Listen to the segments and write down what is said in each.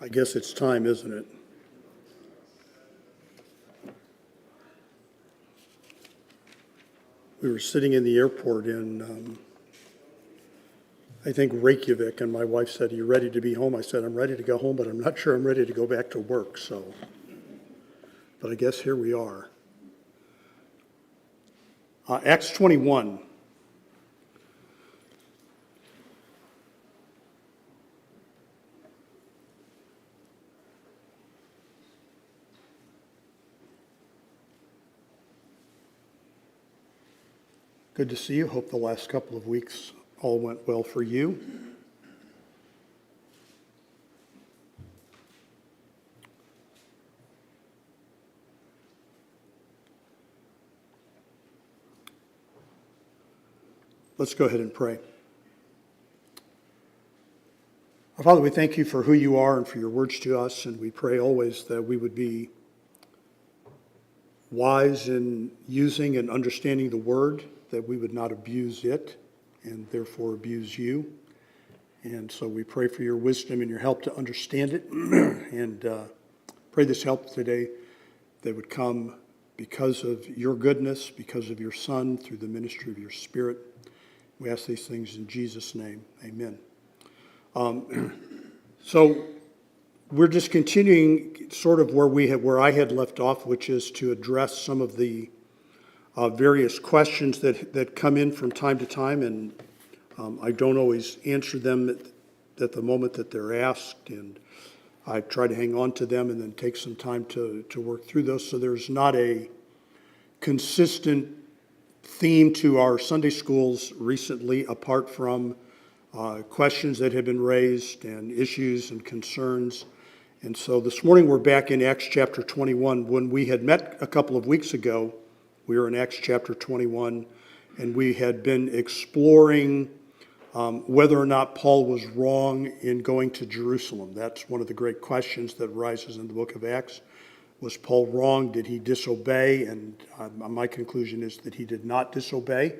I guess it's time, isn't it? We were sitting in the airport in, I think, Reykjavik, and my wife said, "Are you ready to be home?" I said, "I'm ready to go home, but I'm not sure I'm ready to go back to work." But I guess here we are. Acts 21. Good to see you. Hope the last couple of weeks all went well for you. Let's go ahead and pray. Our Father, we thank you for who you are and for your words to us, and we pray always that we would be wise in using and understanding the word, that we would not abuse it and therefore abuse you. And so we pray for your wisdom and your help to understand it, and pray this help today that would come because of your goodness, because of your Son, through the ministry of your Spirit. We ask these things in Jesus' name. Amen. So we're just continuing sort of where I had left off, which is to address some of the various questions that come in from time to time, and I don't always answer them at the moment that they're asked, and I try to hang on to them and then take some time to work through those. So there's not a consistent theme to our Sunday schools recently, apart from questions that have been raised and issues and concerns. And so this morning we're back in Acts chapter 21. When we had met a couple of weeks ago, we were in Acts chapter 21, and we had been exploring whether or not Paul was wrong in going to Jerusalem. That's one of the great questions that arises in the book of Acts. Was Paul wrong? Did he disobey? And my conclusion is that he did not disobey,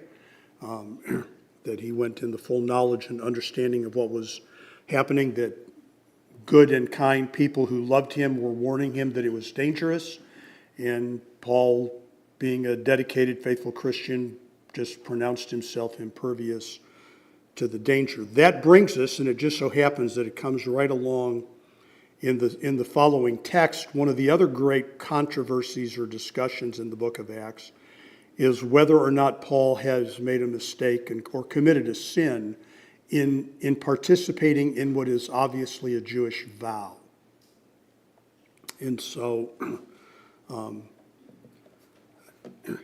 that he went in the full knowledge and understanding of what was happening, that good and kind people who loved him were warning him that it was dangerous, and Paul, being a dedicated, faithful Christian, just pronounced himself impervious to the danger. That brings us, and it just so happens that it comes right along in the following text. One of the other great controversies or discussions in the book of Acts is whether or not Paul has made a mistake or committed a sin in participating in what is obviously a Jewish vow. And so,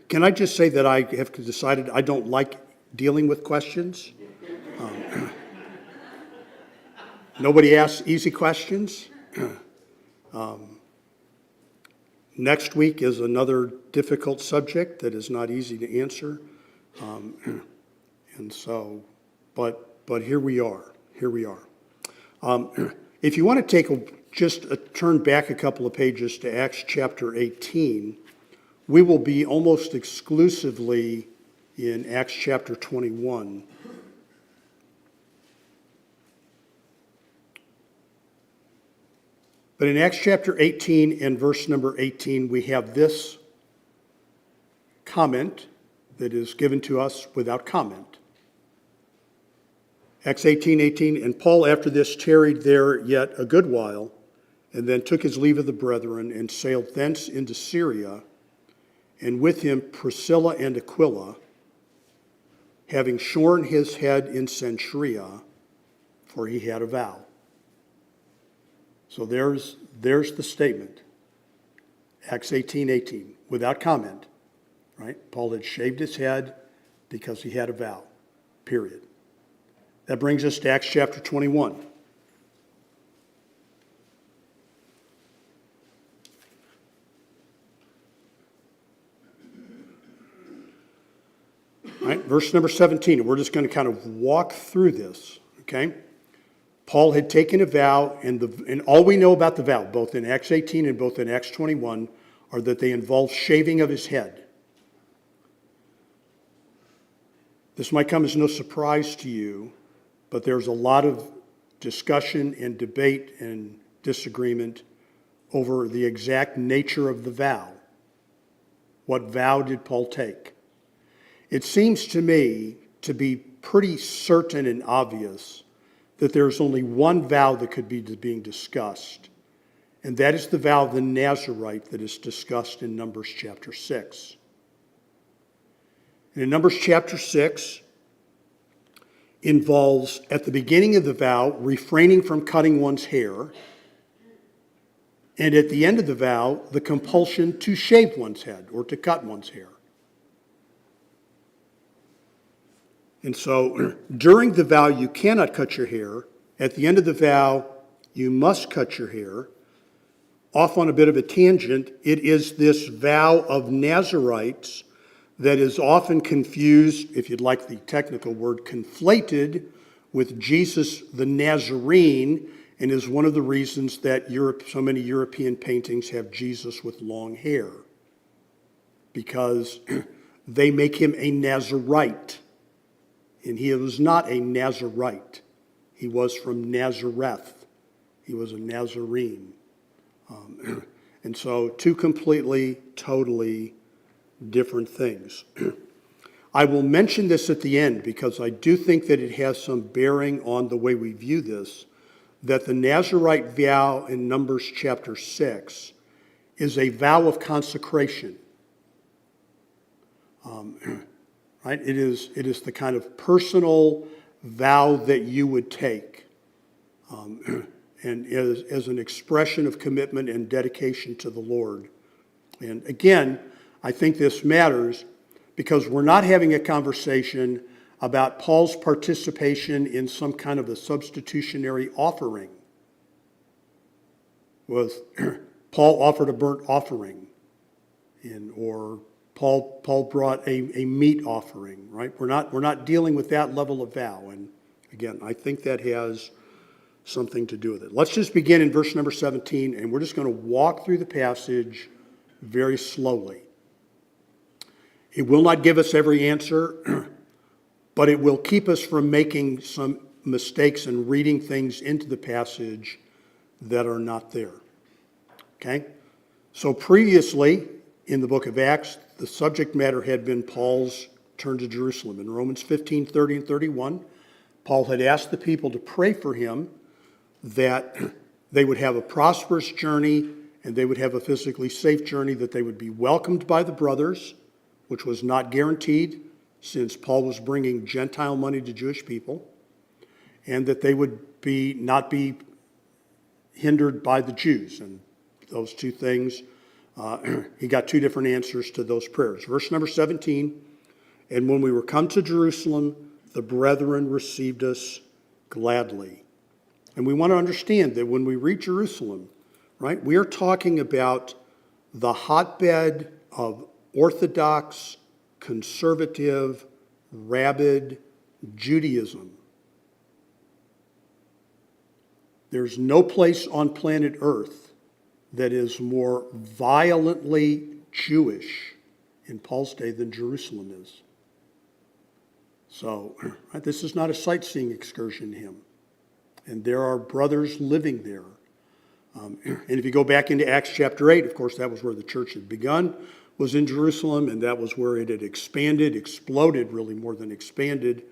can I just say that I have decided I don't like dealing with questions? Nobody asks easy questions. Next week is another difficult subject that is not easy to answer. And so, but here we are. Here we are. If you want to take just a turn back a couple of pages to Acts chapter 18, we will be almost exclusively in Acts chapter 21. But in Acts chapter 18 and verse number 18, we have this comment that is given to us without comment. Acts 18:18, and Paul after this tarried there yet a good while, and then took his leave of the brethren, and sailed thence into Syria, and with him Priscilla and Aquila, having shorn his head in Cenchrea, for he had a vow. So there's the statement, Acts 18:18, without comment, right? Paul had shaved his head because he had a vow, period. That brings us to Acts chapter 21. All right, verse number 17, we're just going to kind of walk through this, okay? Paul had taken a vow, and all we know about the vow, both in Acts 18 and both in Acts 21, are that they involve shaving of his head. This might come as no surprise to you, but there's a lot of discussion and debate and disagreement over the exact nature of the vow. What vow did Paul take? It seems to me to be pretty certain and obvious that there's only one vow that could be being discussed, and that is the vow of the Nazirite that is discussed in Numbers chapter 6. And in Numbers chapter 6 involves, at the beginning of the vow, refraining from cutting one's hair, and at the end of the vow, the compulsion to shave one's head or to cut one's hair. And so during the vow, you cannot cut your hair. At the end of the vow, you must cut your hair. Off on a bit of a tangent, it is this vow of Nazirites that is often confused, if you'd like the technical word, conflated with Jesus the Nazarene, and is one of the reasons that so many European paintings have Jesus with long hair, because they make him a Nazarite, and he was not a Nazarite. He was from Nazareth. He was a Nazarene. And so two completely, totally different things. I will mention this at the end because I do think that it has some bearing on the way we view this, that the Nazirite vow in Numbers chapter 6 is a vow of consecration. Right? It is the kind of personal vow that you would take, and as an expression of commitment and dedication to the Lord. And again, I think this matters because we're not having a conversation about Paul's participation in some kind of a substitutionary offering. Paul offered a burnt offering, or Paul brought a meat offering, right? We're not dealing with that level of vow. And again, I think that has something to do with it. Let's just begin in verse number 17, and we're just going to walk through the passage very slowly. It will not give us every answer, but it will keep us from making some mistakes and reading things into the passage that are not there. Okay? So previously, in the book of Acts, the subject matter had been Paul's turn to Jerusalem. In Romans 15, 30 and 31, Paul had asked the people to pray for him that they would have a prosperous journey and they would have a physically safe journey, that they would be welcomed by the brothers, which was not guaranteed since Paul was bringing Gentile money to Jewish people, and that they would not be hindered by the Jews. And those two things, he got two different answers to those prayers. Verse number 17, and when we were come to Jerusalem, the brethren received us gladly. And we want to understand that when we read Jerusalem, right, we are talking about the hotbed of Orthodox, conservative, rabid Judaism. There's no place on planet Earth that is more violently Jewish in Paul's day than Jerusalem is. So, right, this is not a sightseeing excursion to him. And there are brothers living there. And if you go back into Acts chapter 8, of course, that was where the church had begun, was in Jerusalem, and that was where it had exploded really more than exploded,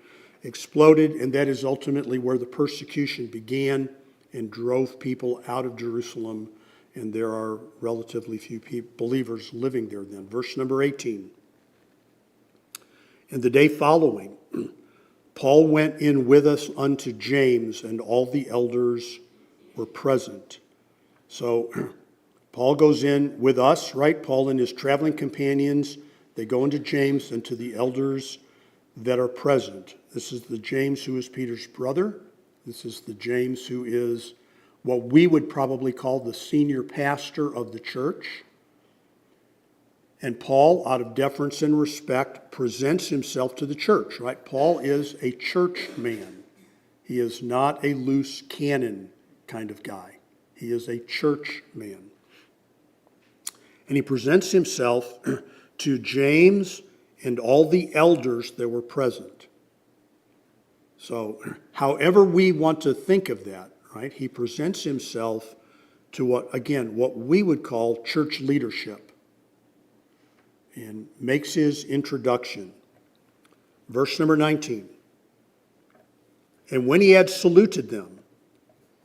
and that is ultimately where the persecution began and drove people out of Jerusalem, and there are relatively few believers living there then. Verse number 18. And the day following, Paul went in with us unto James, and all the elders were present. So Paul goes in with us, right? Paul and his traveling companions, they go into James and to the elders that are present. This is the James who is Peter's brother. This is the James who is what we would probably call the senior pastor of the church. And Paul, out of deference and respect, presents himself to the church, right? Paul is a church man. He is not a loose cannon kind of guy. He is a church man. And he presents himself to James and all the elders that were present. So, however we want to think of that, right? He presents himself to what we would call church leadership, and makes his introduction. Verse number 19. And when he had saluted them,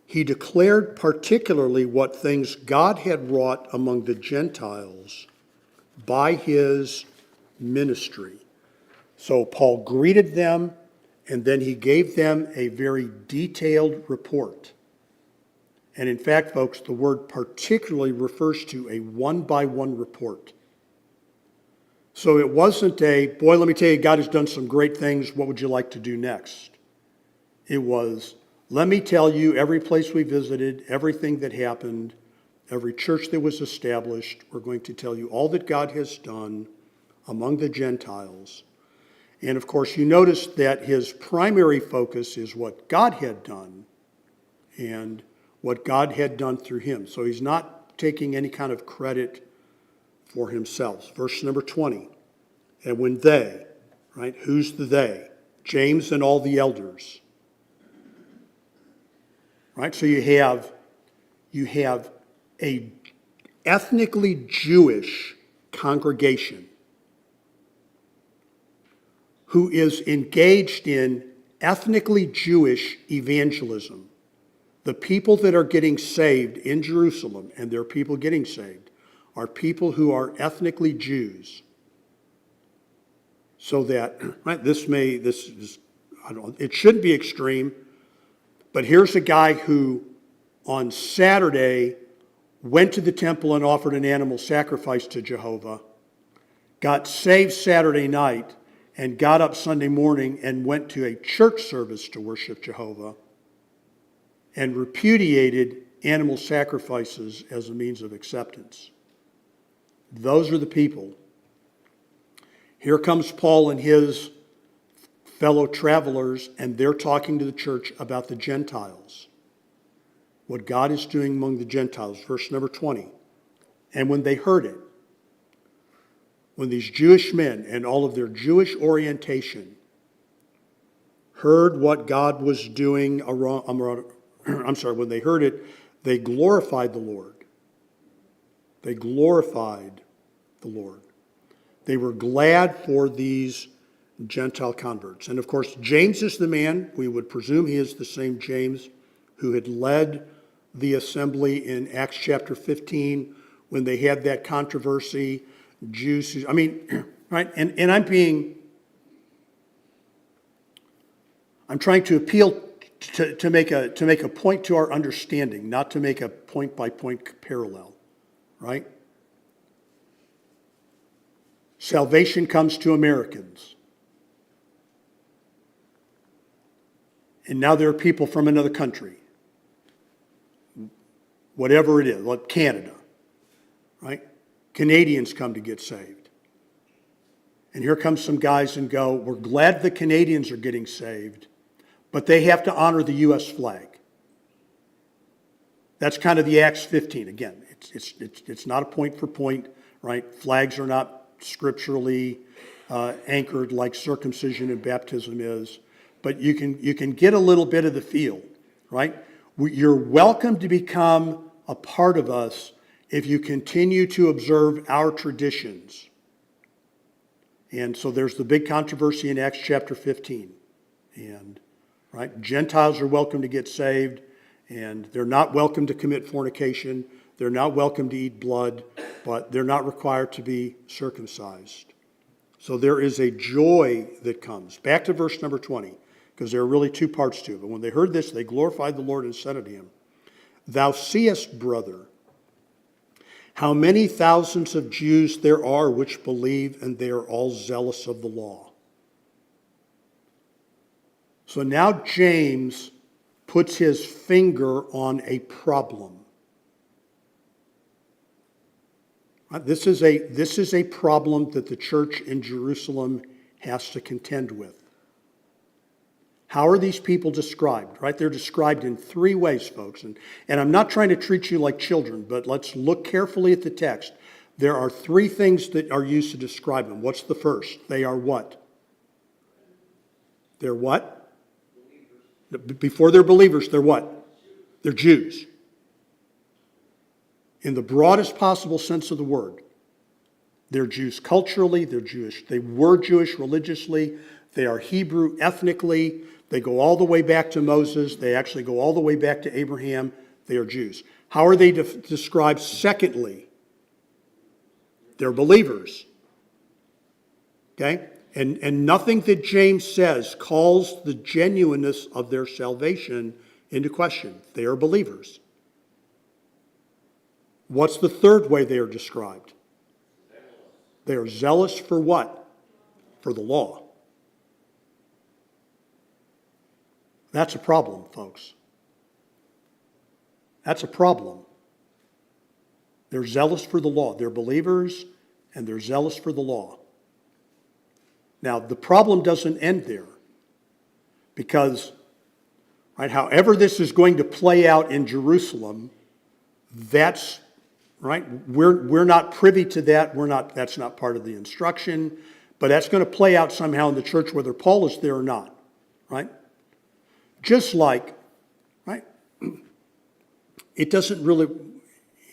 he declared particularly what things God had wrought among the Gentiles by his ministry. So Paul greeted them, and then he gave them a very detailed report. And in fact, folks, the word particularly refers to a one-by-one report. So it wasn't a, boy, let me tell you, God has done some great things. What would you like to do next? It was, let me tell you every place we visited, everything that happened, every church that was established. We're going to tell you all that God has done among the Gentiles. And of course, you notice that his primary focus is what God had done and what God had done through him. So he's not taking any kind of credit for himself. Verse number 20. And when they, right, who's the they? James and all the elders. Right, so you have a ethnically Jewish congregation who is engaged in ethnically Jewish evangelism. The people that are getting saved in Jerusalem, and there are people getting saved, are people who are ethnically Jews. So that, right, it shouldn't be extreme, but here's a guy who on Saturday went to the temple and offered an animal sacrifice to Jehovah, got saved Saturday night, and got up Sunday morning and went to a church service to worship Jehovah, and repudiated animal sacrifices as a means of acceptance. Those are the people. Here comes Paul and his fellow travelers, and they're talking to the church about the Gentiles, what God is doing among the Gentiles. Verse number 20. And when they heard it, when these Jewish men and all of their Jewish orientation heard what God was doing when they heard it, they glorified the Lord. They glorified the Lord. They were glad for these Gentile converts. And of course, James is the man, we would presume he is the same James who had led the assembly in Acts chapter 15 when they had that controversy. Jews, right? And I'm trying to appeal to make a point to our understanding, not to make a point-by-point parallel, right? Salvation comes to Americans. And now there are people from another country, whatever it is, like Canada, right? Canadians come to get saved. And here comes some guys and go, we're glad the Canadians are getting saved, but they have to honor the U.S. flag. That's kind of the Acts 15. Again, it's not a point for point, right? Flags are not scripturally anchored like circumcision and baptism is. But you can get a little bit of the feel, right? You're welcome to become a part of us if you continue to observe our traditions. And so there's the big controversy in Acts chapter 15. And, right, Gentiles are welcome to get saved, and they're not welcome to commit fornication. They're not welcome to eat blood, but they're not required to be circumcised. So there is a joy that comes. Back to verse number 20. Because there are really two parts to it. But when they heard this, they glorified the Lord and said unto him, Thou seest, brother, how many thousands of Jews there are which believe, and they are all zealous of the law. So now James puts his finger on a problem. This is a problem that the church in Jerusalem has to contend with. How are these people described, right? They're described in three ways, folks. And I'm not trying to treat you like children, but let's look carefully at the text. There are three things that are used to describe them. What's the first? They are what? They're what? Believers. Before they're believers, they're what? They're Jews. in the broadest possible sense of the word. They're Jews culturally, they're Jewish. They were Jewish religiously, they are Hebrew ethnically, they go all the way back to Moses, they actually go all the way back to Abraham, they are Jews. How are they described? Secondly, they're believers. Okay? And nothing that James says calls the genuineness of their salvation into question. They are believers. What's the third way they are described? They are zealous for what? For the law. That's a problem, folks. That's a problem. They're zealous for the law. They're believers and they're zealous for the law. Now, the problem doesn't end there because, right, however this is going to play out in Jerusalem, that's, right, we're not privy to that. That's not part of the instruction, but that's going to play out somehow in the church whether Paul is there or not, right? Just like, right, it doesn't really,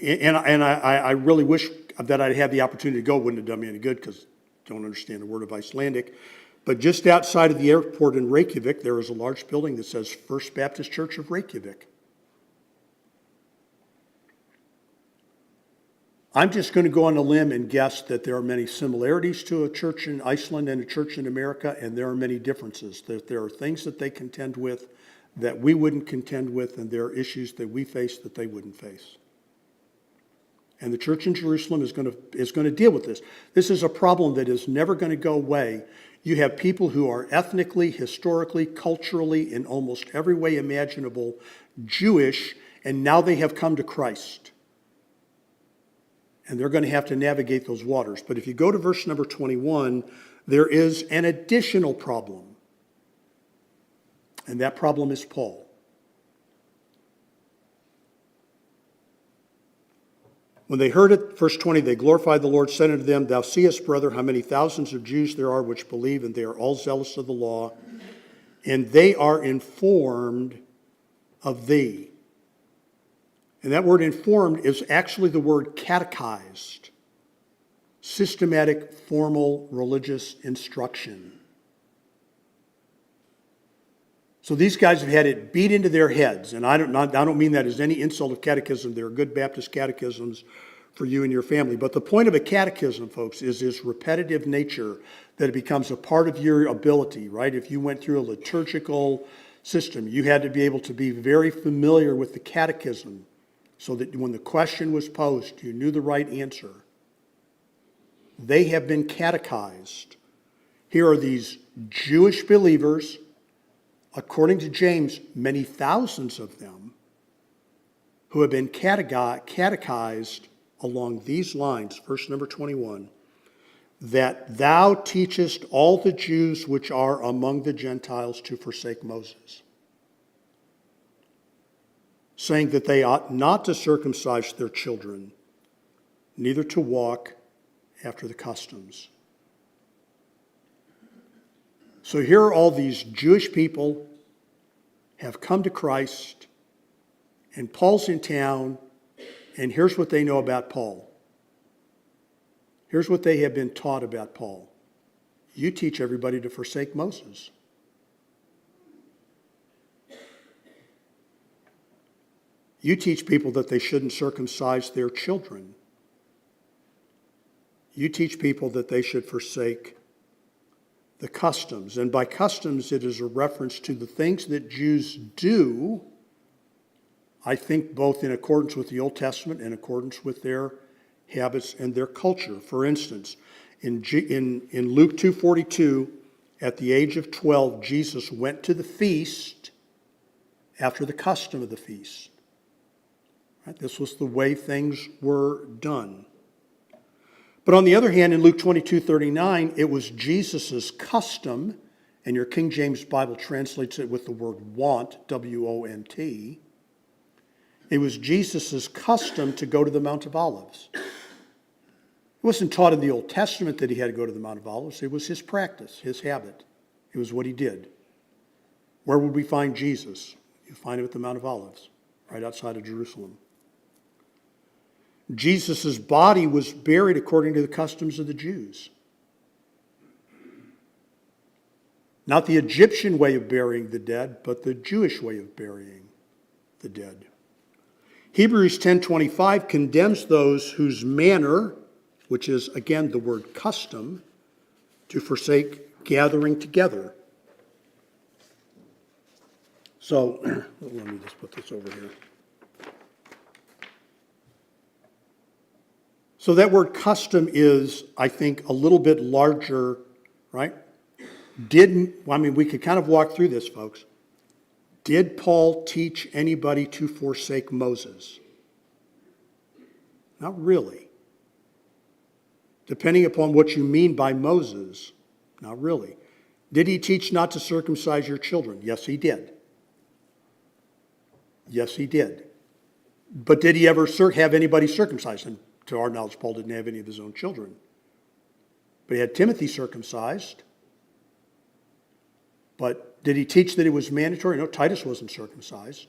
and I really wish that I'd had the opportunity to go. It wouldn't have done me any good because I don't understand a word of Icelandic. But just outside of the airport in Reykjavik, there is a large building that says First Baptist Church of Reykjavik. I'm just going to go on a limb and guess that there are many similarities to a church in Iceland and a church in America, and there are many differences. That there are things that they contend with that we wouldn't contend with, and there are issues that we face that they wouldn't face. And the church in Jerusalem is going to deal with this. This is a problem that is never going to go away. You have people who are ethnically, historically, culturally, in almost every way imaginable, Jewish, and now they have come to Christ. And they're going to have to navigate those waters. But if you go to verse number 21, there is an additional problem. And that problem is Paul. When they heard it, verse 20, they glorified the Lord, said unto them, Thou seest, brother, how many thousands of Jews there are which believe, and they are all zealous of the law, and they are informed of thee. And that word informed is actually the word catechized, systematic, formal, religious instruction. So these guys have had it beat into their heads, and I don't mean that as any insult of catechism. There are good Baptist catechisms for you and your family. But the point of a catechism, folks, is its repetitive nature, that it becomes a part of your ability, right? If you went through a liturgical system, you had to be able to be very familiar with the catechism so that when the question was posed, you knew the right answer. They have been catechized. Here are these Jewish believers, according to James, many thousands of them, who have been catechized along these lines, verse number 21, that thou teachest all the Jews which are among the Gentiles to forsake Moses, saying that they ought not to circumcise their children, neither to walk after the customs. So here are all these Jewish people have come to Christ, and Paul's in town, and here's what they know about Paul. Here's what they have been taught about Paul. You teach everybody to forsake Moses. You teach people that they shouldn't circumcise their children. You teach people that they should forsake the customs. And by customs, it is a reference to the things that Jews do, I think both in accordance with the Old Testament and in accordance with their habits and their culture. For instance, in Luke 2:42, at the age of 12, Jesus went to the feast after the custom of the feast. Right? This was the way things were done. But on the other hand, in Luke 22:39, it was Jesus' custom, and your King James Bible translates it with the word want, W-O-N-T. It was Jesus' custom to go to the Mount of Olives. It wasn't taught in the Old Testament that he had to go to the Mount of Olives. It was his practice, his habit. It was what he did. Where would we find Jesus? You find him at the Mount of Olives, right outside of Jerusalem. Jesus' body was buried according to the customs of the Jews. Not the Egyptian way of burying the dead, but the Jewish way of burying the dead. Hebrews 10:25 condemns those whose manner, which is again the word custom, to forsake gathering together. So, let me just put this over here. So that word custom is, I think, a little bit larger, right? We could kind of walk through this, folks. Did Paul teach anybody to forsake Moses? Not really. Depending upon what you mean by Moses, not really. Did he teach not to circumcise your children? Yes, he did. Yes, he did. But did he ever have anybody circumcised? And to our knowledge, Paul didn't have any of his own children. But he had Timothy circumcised. But did he teach that it was mandatory? No, Titus wasn't circumcised.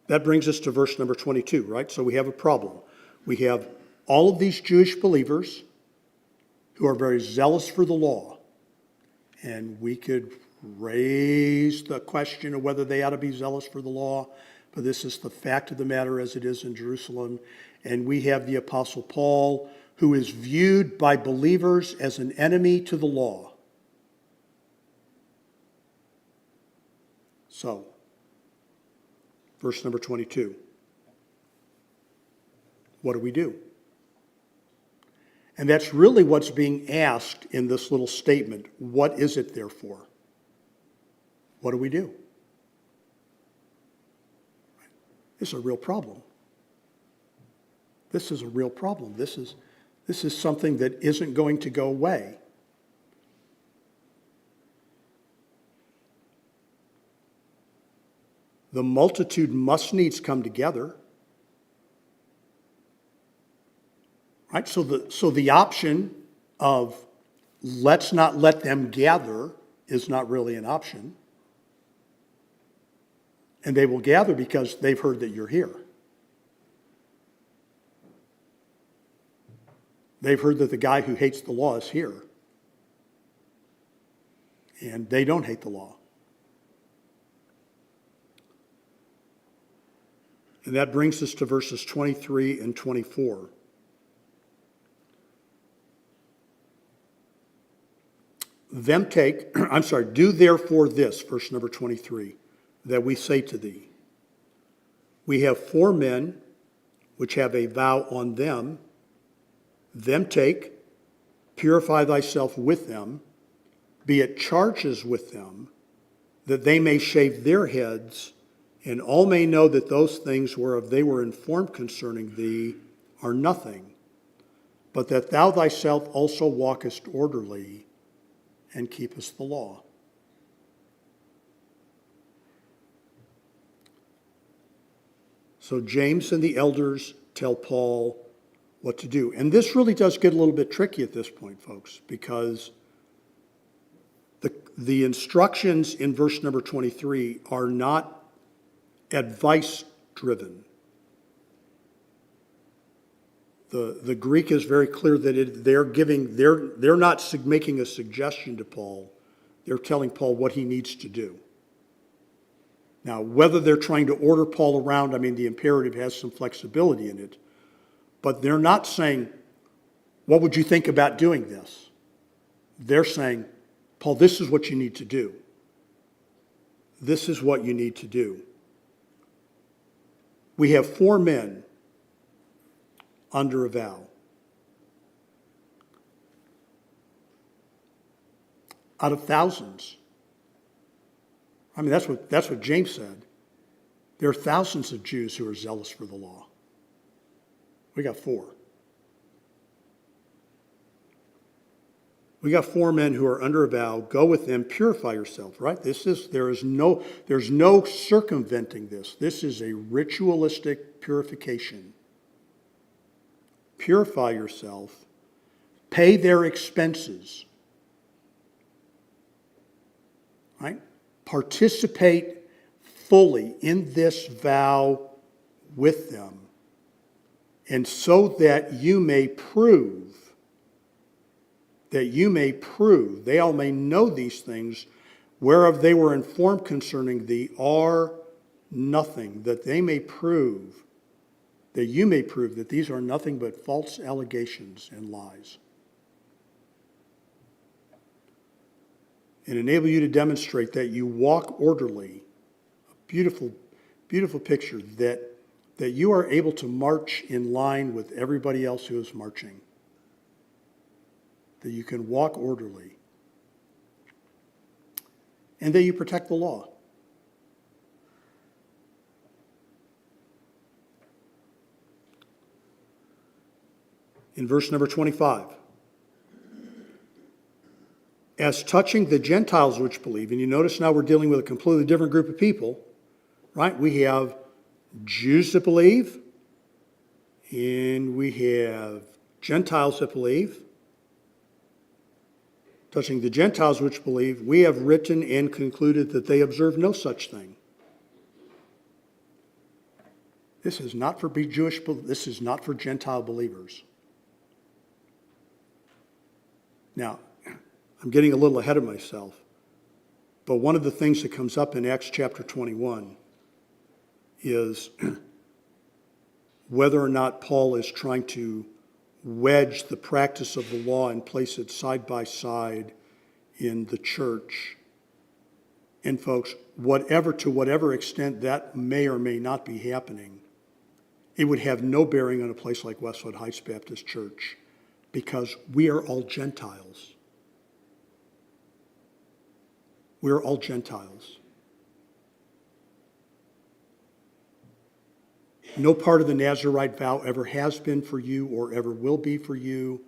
That brings us to verse number 22, right? So we have a problem. We have all of these Jewish believers who are very zealous for the law. And we could raise the question of whether they ought to be zealous for the law, but this is the fact of the matter as it is in Jerusalem. And we have the Apostle Paul, who is viewed by believers as an enemy to the law. So, verse number 22. What do we do? And that's really what's being asked in this little statement. What is it therefore? What do we do? This is a real problem. This is a real problem. This is something that isn't going to go away. The multitude must needs come together. Right? So the option of let's not let them gather is not really an option. And they will gather because they've heard that you're here. They've heard that the guy who hates the law is here. And they don't hate the law. And that brings us to verses 23 and 24. Do therefore this, verse number 23, that we say to thee, we have 4 men which have a vow on them take, purify thyself with them, be at charges with them, that they may shave their heads, and all may know that those things whereof they were informed concerning thee are nothing, but that thou thyself also walkest orderly and keepest the law. So James and the elders tell Paul what to do. And this really does get a little bit tricky at this point, folks, because the instructions in verse number 23 are not advice-driven. The Greek is very clear that they're not making a suggestion to Paul. They're telling Paul what he needs to do. Now, whether they're trying to order Paul around, the imperative has some flexibility in it. But they're not saying, what would you think about doing this? They're saying, Paul, this is what you need to do. This is what you need to do. We have 4 men under a vow. Out of thousands. That's what James said. There are thousands of Jews who are zealous for the law. We got 4. We got 4 men who are under a vow. Go with them, purify yourself, right? There's no circumventing this. This is a ritualistic purification. Purify yourself, pay their expenses, right? Participate fully in this vow with them, and so that you may prove, they all may know these things, whereof they were informed concerning thee, are nothing, that they may prove, that you may prove that these are nothing but false allegations and lies. And enable you to demonstrate that you walk orderly. A beautiful, beautiful picture, that you are able to march in line with everybody else who is marching. That you can walk orderly. And that you protect the law. In verse number 25. As touching the Gentiles which believe, and you notice now we're dealing with a completely different group of people, right? We have Jews that believe, and we have Gentiles that believe. Touching the Gentiles which believe, we have written and concluded that they observe no such thing. This is not for this is not for Gentile believers. Now, I'm getting a little ahead of myself, but one of the things that comes up in Acts chapter 21 is whether or not Paul is trying to wedge the practice of the law and place it side by side in the church. And folks, to whatever extent that may or may not be happening, it would have no bearing on a place like Westwood Heights Baptist Church, because we are all Gentiles. We are all Gentiles. No part of the Nazirite vow ever has been for you or ever will be for you,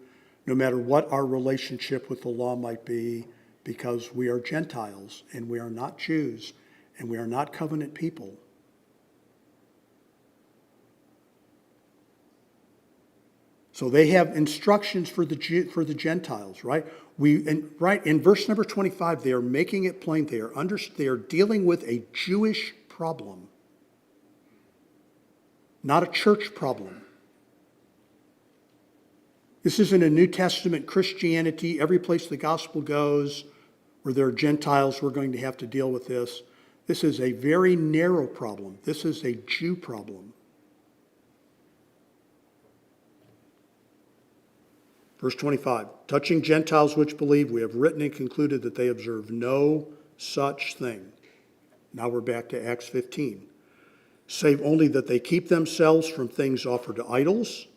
no matter what our relationship with the law might be, because we are Gentiles and we are not Jews and we are not covenant people. So they have instructions for the Gentiles, right? Right in verse number 25, they are making it plain. They are dealing with a Jewish problem, not a church problem. This isn't a New Testament Christianity. Every place the gospel goes, where there are Gentiles, we're going to have to deal with this. This is a very narrow problem. This is a Jew problem. Verse 25, touching Gentiles which believe, we have written and concluded that they observe no such thing. Now we're back to Acts 15. Save only that they keep themselves from things offered to idols,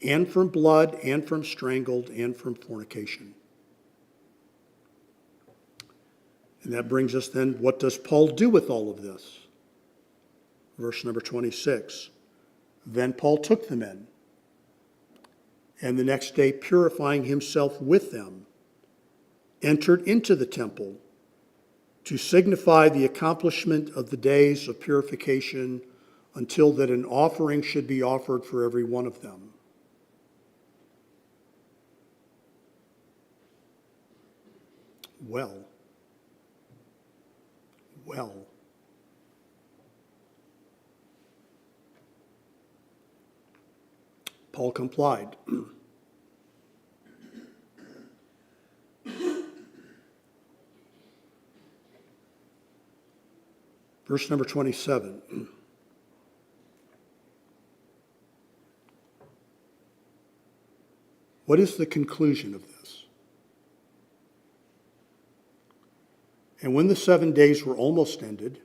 and from blood, and from strangled, and from fornication. And that brings us then, what does Paul do with all of this? Verse number 26. Then Paul took the men, and the next day, purifying himself with them, entered into the temple to signify the accomplishment of the days of purification, until that an offering should be offered for every one of them. Well. Paul complied. Verse number 27. What is the conclusion of this? And when the 7 days were almost ended,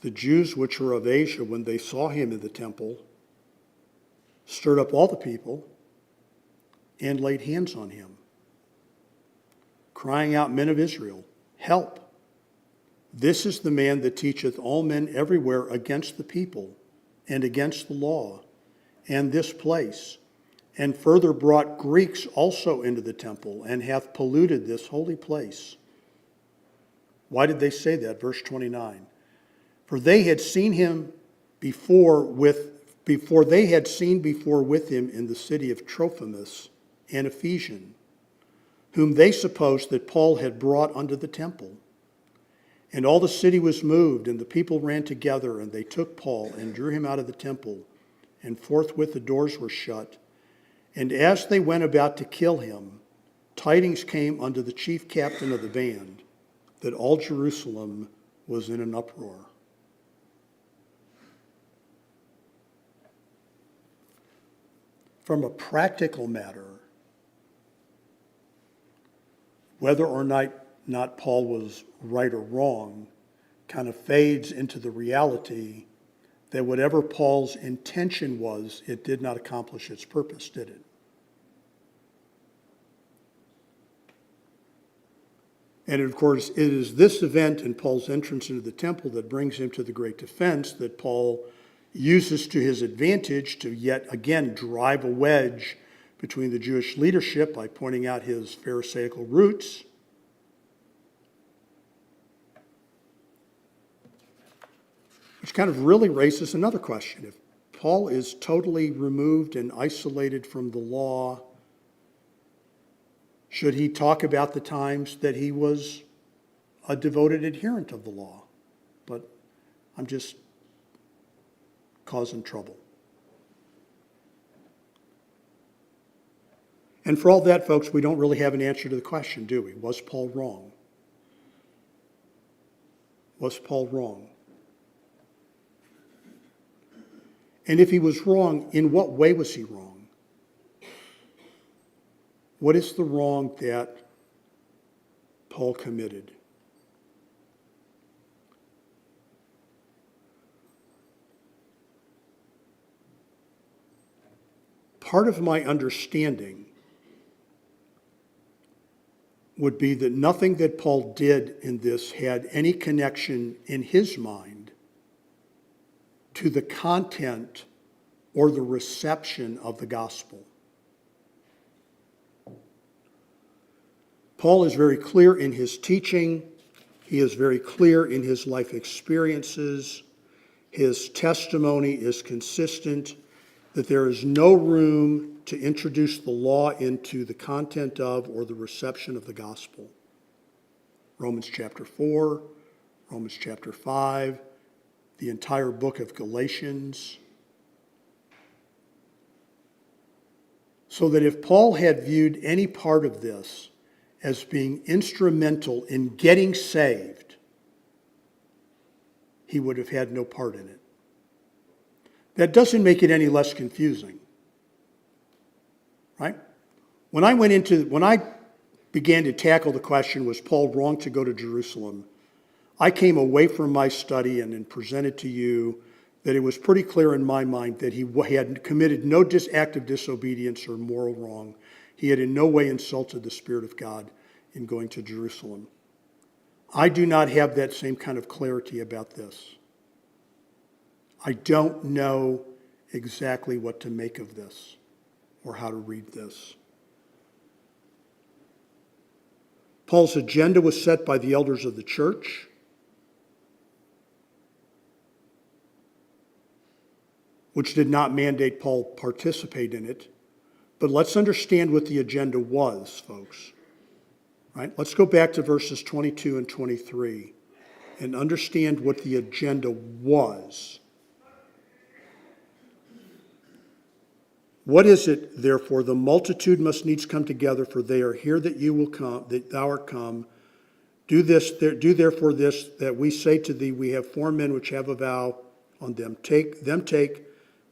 the Jews which were of Asia, when they saw him in the temple, stirred up all the people and laid hands on him, crying out, Men of Israel, help! This is the man that teacheth all men everywhere against the people and against the law and this place, and further brought Greeks also into the temple, and hath polluted this holy place. Why did they say that? Verse 29. For they had seen him before they had seen before with him in the city of Trophimus, an Ephesian, whom they supposed that Paul had brought unto the temple. And all the city was moved, and the people ran together, and they took Paul and drew him out of the temple, and forthwith the doors were shut. And as they went about to kill him, tidings came unto the chief captain of the band that all Jerusalem was in an uproar. From a practical matter, whether or not Paul was right or wrong kind of fades into the reality that whatever Paul's intention was, it did not accomplish its purpose, did it? And of course, it is this event in Paul's entrance into the temple that brings him to the great defense that Paul uses to his advantage to yet again drive a wedge between the Jewish leadership by pointing out his Pharisaical roots. Which kind of really raises another question. If Paul is totally removed and isolated from the law, should he talk about the times that he was a devoted adherent of the law? But I'm just causing trouble. And for all that, folks, we don't really have an answer to the question, do we? Was Paul wrong? Was Paul wrong? And if he was wrong, in what way was he wrong? What is the wrong that Paul committed? Part of my understanding would be that nothing that Paul did in this had any connection in his mind to the content or the reception of the gospel. Paul is very clear in his teaching. He is very clear in his life experiences. His testimony is consistent that there is no room to introduce the law into the content of or the reception of the gospel. Romans chapter 4, Romans chapter 5, the entire book of Galatians. So that if Paul had viewed any part of this as being instrumental in getting saved, he would have had no part in it. That doesn't make it any less confusing, right? When I began to tackle the question, was Paul wrong to go to Jerusalem? I came away from my study and then presented to you that it was pretty clear in my mind that he had committed no act of disobedience or moral wrong. He had in no way insulted the Spirit of God in going to Jerusalem. I do not have that same kind of clarity about this. I don't know exactly what to make of this or how to read this. Paul's agenda was set by the elders of the church. Which did not mandate Paul participate in it. But let's understand what the agenda was, folks. Right? Let's go back to verses 22 and 23 and understand what the agenda was. What is it, therefore? The multitude must needs come together, for they are here that you will come, that thou art come. Do therefore this, that we say to thee, we have 4 men which have a vow on them. Take,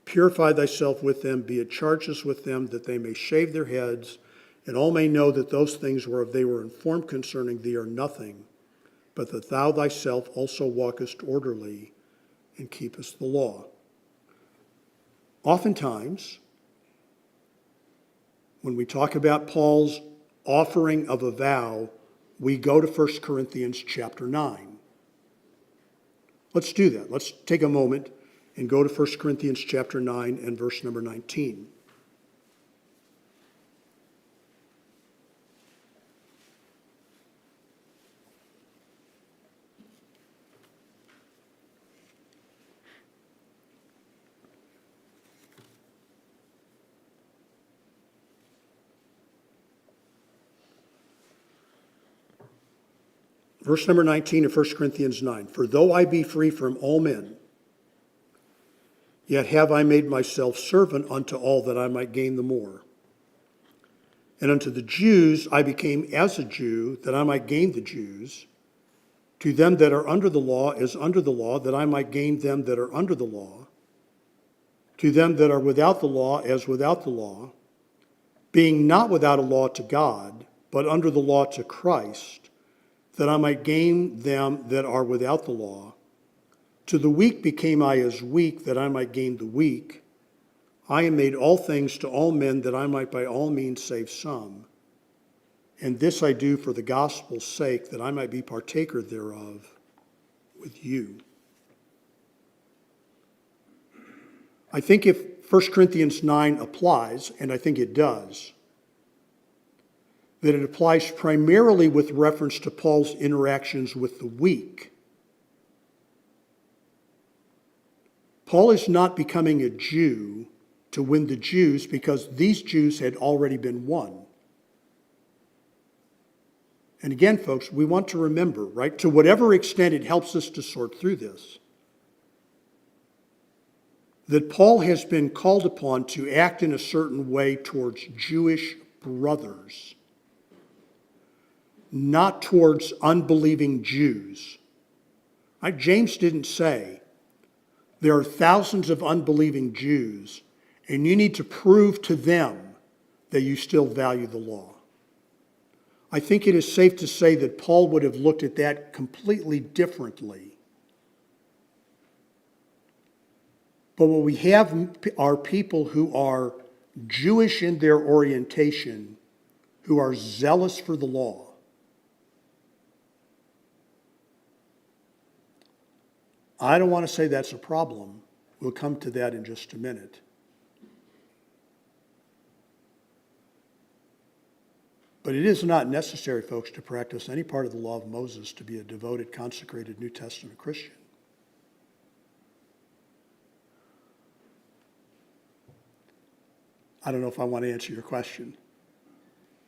purify thyself with them, be at charges with them, that they may shave their heads, and all may know that those things whereof they were informed concerning thee are nothing, but that thou thyself also walkest orderly and keepest the law. Oftentimes, when we talk about Paul's offering of a vow, we go to 1 Corinthians chapter 9. Let's do that. Let's take a moment and go to 1 Corinthians chapter 9 and verse number 19. Verse number 19 of 1 Corinthians 9. For though I be free from all men, yet have I made myself servant unto all that I might gain the more. And unto the Jews I became as a Jew, that I might gain the Jews. To them that are under the law as under the law, that I might gain them that are under the law. To them that are without the law as without the law, being not without a law to God, but under the law to Christ, that I might gain them that are without the law. To the weak became I as weak, that I might gain the weak. I am made all things to all men, that I might by all means save some. And this I do for the gospel's sake, that I might be partaker thereof with you. I think if 1 Corinthians 9 applies, and I think it does, that it applies primarily with reference to Paul's interactions with the weak. Paul is not becoming a Jew to win the Jews because these Jews had already been won. And again, folks, we want to remember, right, to whatever extent it helps us to sort through this, that Paul has been called upon to act in a certain way towards Jewish brothers, not towards unbelieving Jews. Right? James didn't say, there are thousands of unbelieving Jews, and you need to prove to them that you still value the law. I think it is safe to say that Paul would have looked at that completely differently. But what we have are people who are Jewish in their orientation, who are zealous for the law. I don't want to say that's a problem. We'll come to that in just a minute. But it is not necessary, folks, to practice any part of the law of Moses to be a devoted, consecrated New Testament Christian. I don't know if I want to answer your question.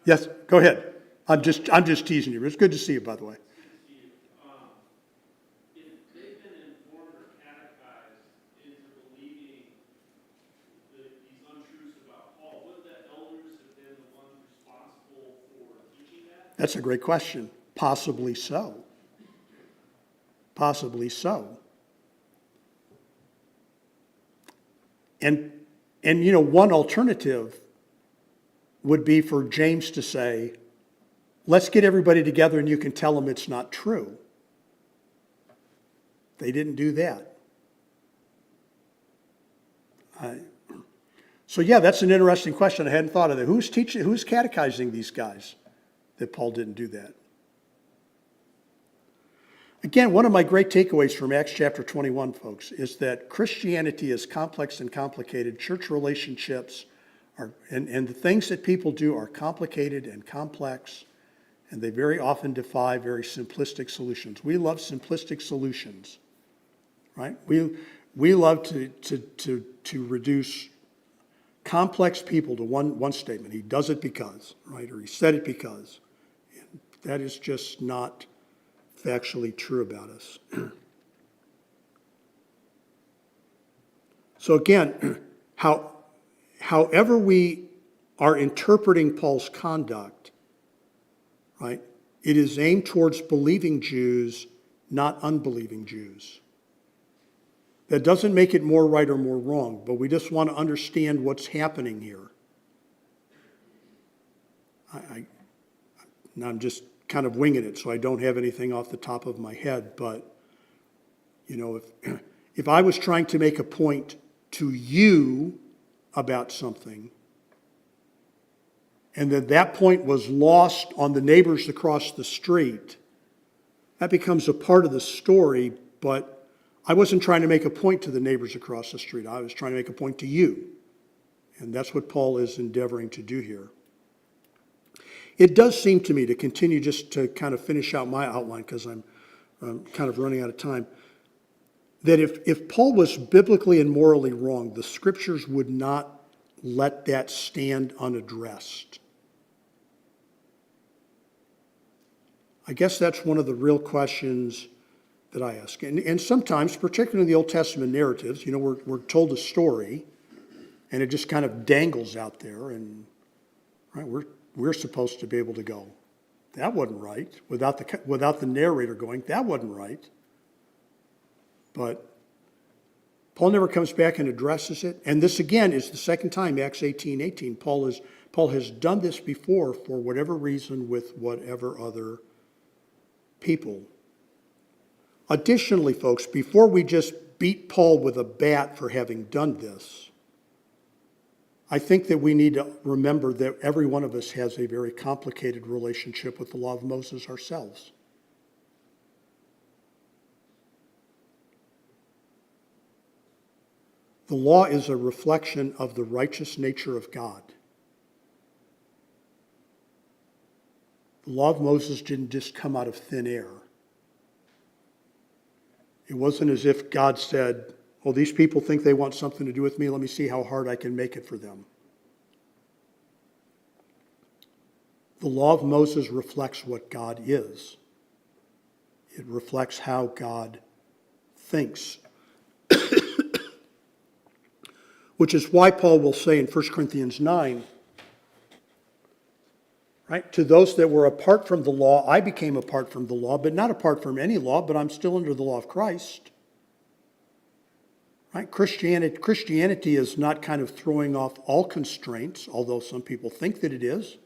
Yes, go ahead. I'm just teasing you. It's good to see you, by the way. That's a great question. Possibly so. Possibly so. And you know, one alternative would be for James to say, let's get everybody together and you can tell them it's not true. They didn't do that. So yeah, that's an interesting question. I hadn't thought of that. Who's catechizing these guys? That Paul didn't do that. Again, one of my great takeaways from Acts chapter 21, folks, is that Christianity is complex and complicated. Church relationships are, and the things that people do are complicated and complex, and they very often defy very simplistic solutions. We love simplistic solutions, right? We love to reduce complex people to one statement. He does it because, right? Or he said it because. That is just not factually true about us. So again, however we are interpreting Paul's conduct, right, it is aimed towards believing Jews, not unbelieving Jews. That doesn't make it more right or more wrong, but we just want to understand what's happening here. I'm just kind of winging it, so I don't have anything off the top of my head. But, you know, if I was trying to make a point to you about something, and then that point was lost on the neighbors across the street, that becomes a part of the story, but I wasn't trying to make a point to the neighbors across the street. I was trying to make a point to you. And that's what Paul is endeavoring to do here. It does seem to me, to continue just to kind of finish out my outline, because I'm kind of running out of time, that if Paul was biblically and morally wrong, the scriptures would not let that stand unaddressed. I guess that's one of the real questions that I ask. And sometimes, particularly in the Old Testament narratives, we're told a story, and it just kind of dangles out there, and right, we're supposed to be able to go, that wasn't right, without the narrator going, that wasn't right. But Paul never comes back and addresses it. And this again is the second time, Acts 18:18. Paul has done this before for whatever reason with whatever other people. Additionally, folks, before we just beat Paul with a bat for having done this, I think that we need to remember that every one of us has a very complicated relationship with the law of Moses ourselves. The law is a reflection of the righteous nature of God. The law of Moses didn't just come out of thin air. It wasn't as if God said, well, these people think they want something to do with me. Let me see how hard I can make it for them. The law of Moses reflects what God is. It reflects how God thinks. Which is why Paul will say in 1 Corinthians 9, right, to those that were apart from the law, I became apart from the law, but not apart from any law, but I'm still under the law of Christ. Right? Christianity is not kind of throwing off all constraints, although some people think that it is.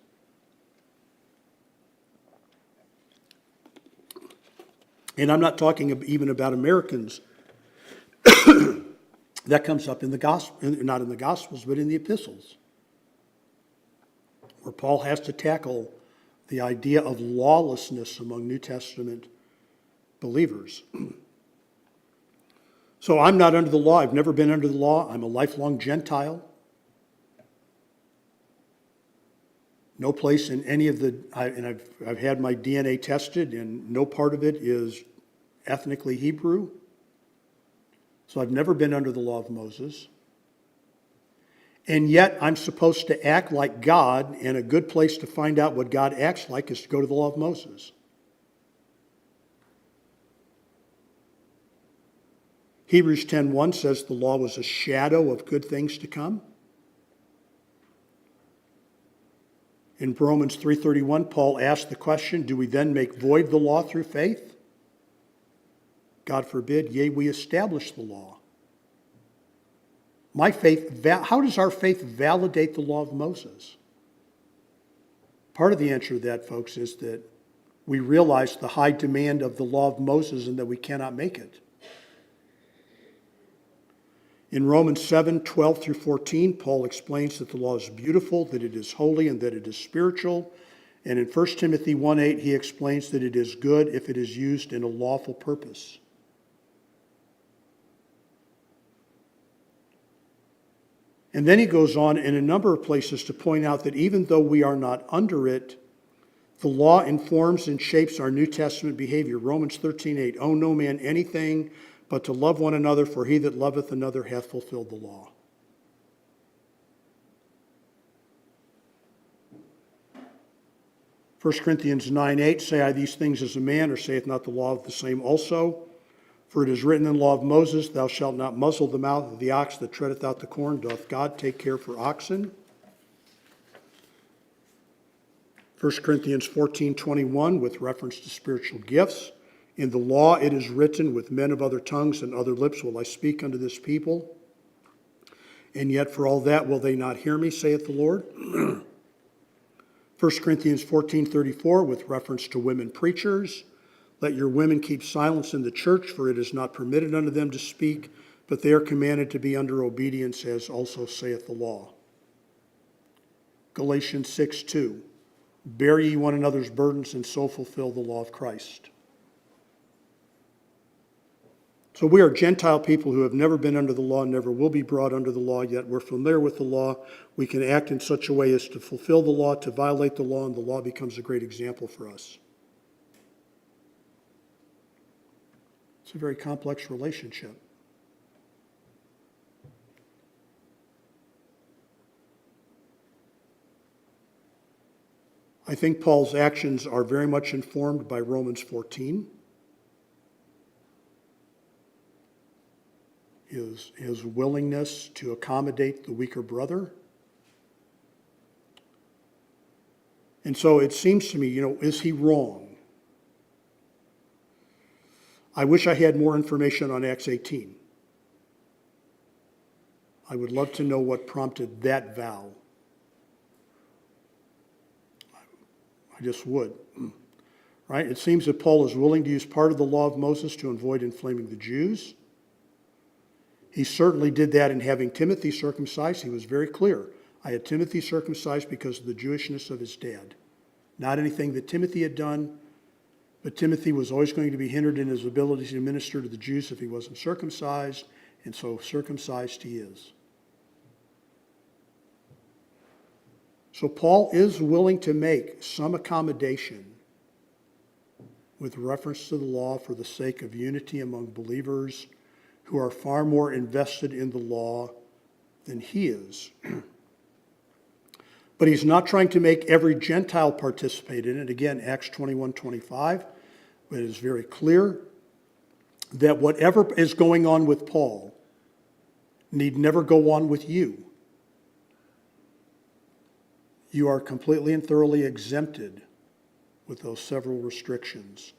And I'm not talking even about Americans. That comes up in the gospel, not in the Gospels, but in the epistles, where Paul has to tackle the idea of lawlessness among New Testament believers. So I'm not under the law. I've never been under the law. I'm a lifelong Gentile. No place in any of I've had my DNA tested, and no part of it is ethnically Hebrew. So I've never been under the law of Moses. And yet I'm supposed to act like God, and a good place to find out what God acts like is to go to the law of Moses. Hebrews 10:1 says the law was a shadow of good things to come. In Romans 3:31, Paul asked the question, do we then make void the law through faith? God forbid, yea, we establish the law. How does our faith validate the law of Moses? Part of the answer to that, folks, is that we realize the high demand of the law of Moses and that we cannot make it. In Romans 7:12 through 14, Paul explains that the law is beautiful, that it is holy, and that it is spiritual. And in 1 Timothy 1:8, he explains that it is good if it is used in a lawful purpose. And then he goes on in a number of places to point out that even though we are not under it, the law informs and shapes our New Testament behavior. Romans 13:8, owe no man anything but to love one another, for he that loveth another hath fulfilled the law. First Corinthians 9:8, say I these things as a man, or saith not the law of the same also? For it is written in the law of Moses, thou shalt not muzzle the mouth of the ox that treadeth out the corn. Doth God take care for oxen? 1 Corinthians 14:21, with reference to spiritual gifts. In the law it is written, with men of other tongues and other lips will I speak unto this people. And yet for all that will they not hear me, saith the Lord. 1 Corinthians 14:34, with reference to women preachers. Let your women keep silence in the church, for it is not permitted unto them to speak, but they are commanded to be under obedience, as also saith the law. Galatians 6:2, bear ye one another's burdens, and so fulfill the law of Christ. So we are Gentile people who have never been under the law, never will be brought under the law, yet we're familiar with the law. We can act in such a way as to fulfill the law, to violate the law, and the law becomes a great example for us. It's a very complex relationship. I think Paul's actions are very much informed by Romans 14. His willingness to accommodate the weaker brother. And so it seems to me, is he wrong? I wish I had more information on Acts 18. I would love to know what prompted that vow. I just would. Right? It seems that Paul is willing to use part of the law of Moses to avoid inflaming the Jews. He certainly did that in having Timothy circumcised. He was very clear. I had Timothy circumcised because of the Jewishness of his dad. Not anything that Timothy had done, but Timothy was always going to be hindered in his ability to minister to the Jews if he wasn't circumcised, and so circumcised he is. So Paul is willing to make some accommodation with reference to the law for the sake of unity among believers who are far more invested in the law than he is. But he's not trying to make every Gentile participate in it. Again, Acts 21:25, but it is very clear that whatever is going on with Paul need never go on with you. You are completely and thoroughly exempted with those several restrictions.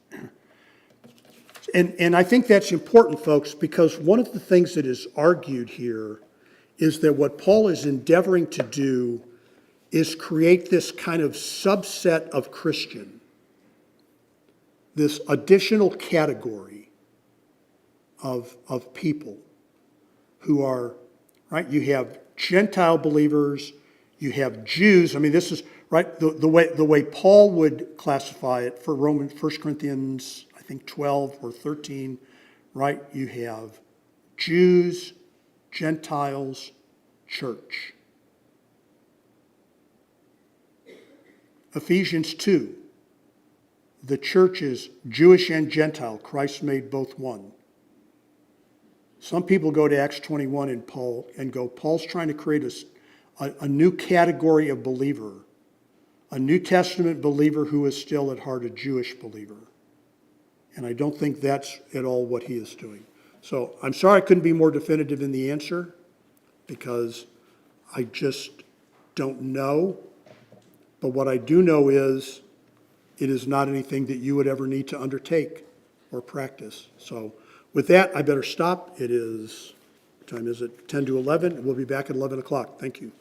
And I think that's important, folks, because one of the things that is argued here is that what Paul is endeavoring to do is create this kind of subset of Christian, this additional category of people who are, right, you have Gentile believers, you have Jews. I mean, this is, right, the way Paul would classify it for 1 Corinthians, I think 12 or 13, right? You have Jews, Gentiles, church. Ephesians 2, the church is Jewish and Gentile. Christ made both one. Some people go to Acts 21 and Paul's trying to create a new category of believer, a New Testament believer who is still at heart a Jewish believer. And I don't think that's at all what he is doing. So I'm sorry I couldn't be more definitive in the answer because I just don't know. But what I do know is it is not anything that you would ever need to undertake or practice. So with that, I better stop. It is, what time is it? 10 to 11. We'll be back at 11 o'clock. Thank you.